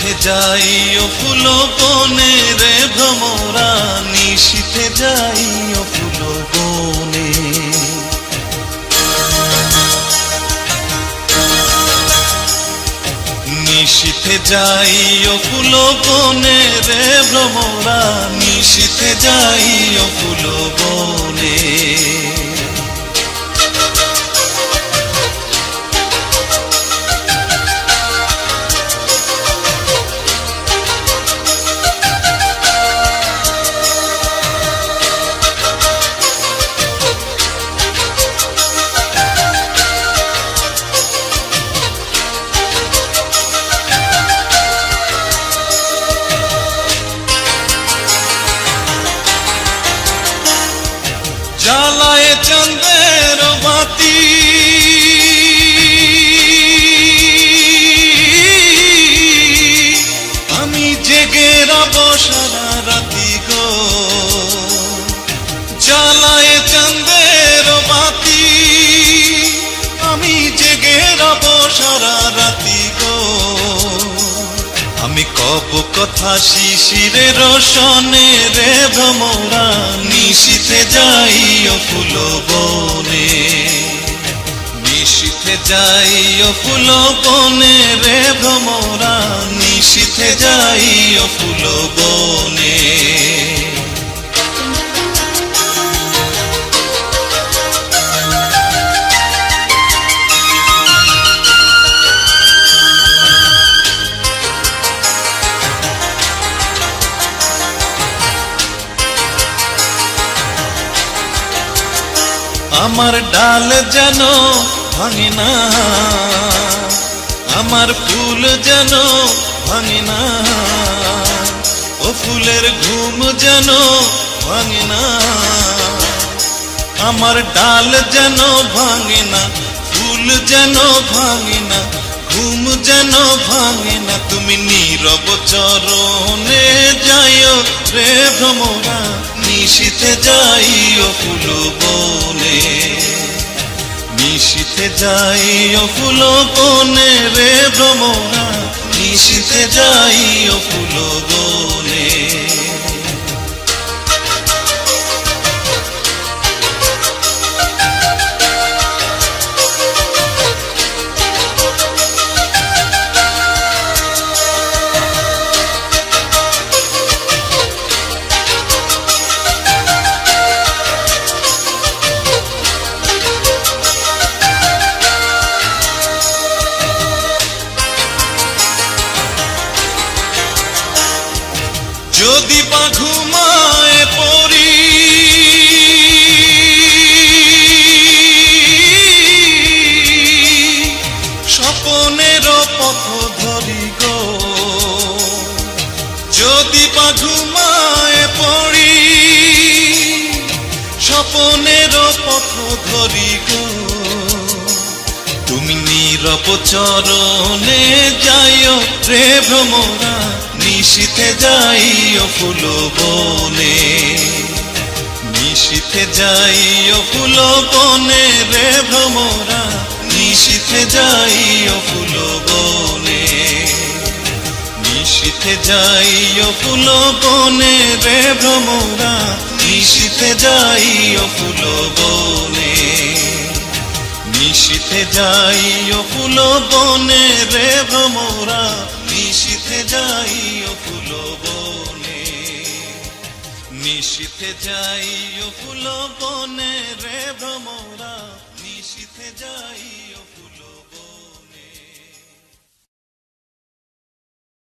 নিশীথে যাই ও ফুল বনে রে ভ্রমরা, নিশীথে যাই ও ফুল বনে। নিশীথে যাই ও ফুল বনে রে ভ্রমরা, নিশীথে যাই ও ফুল বনে। জ্বালায় চাঁদের বাতি আমি জেগে রব সারা রাতি গো, জ্বালায় চাঁদের বাতি আমি জেগে রব সারা রাতি গো। আমি কব কথা শিশিরে রোশনে রে ভ্রমরা, নিশীথে যাই ও ফুল বনে। নিশীথে যাই ও ফুল বনে রে ভ্রমরা, নিশীথে যাই ও ফুল বনে। আমার ডাল যেন ভাঙে না, আমার ফুল যেন ভাঙে না, ও ফুলের ঘুম যেন ভাঙে না। আমার ডাল যেন ভাঙে না, ফুল যেন ভাঙে না, ঘুম যেন ভাঙে না। তুমি নীরব চরণে যাইও রে ভ্রমরা, নিশীথে যাই ও ফুল বনে। নিশীথে যাই ও ফুল বনে রে ভ্রমরা, নিশীথে যাই ও ফুল বনে। যদি বা ঘুমায় পড়ি স্বপনের পথ ধরি গো, যদি বা ঘুমায় পড়ি স্বপনের পথ ধরি গো। তুমি নীরব চরণে যাইও রে ভ্রমরা, নিশীথে যাই ও ফুল বনে। নিশীথে যাই ও ফুল বনে রে ভ্রমরা, নিশীথে যাই ও ফুল বনে। নিশীথে যাই ও ফুল বনে রে ভ্রমরা, নিশীথে যাই ও ফুল বনে। নিশীথে যাই ও ফুল বনে রে ভ্রমরা, নিশীথে যাই ও ফুল বনে। নিশীথে যাই ও ফুল বনে রে ভ্রমরা, নিশীথে যাই।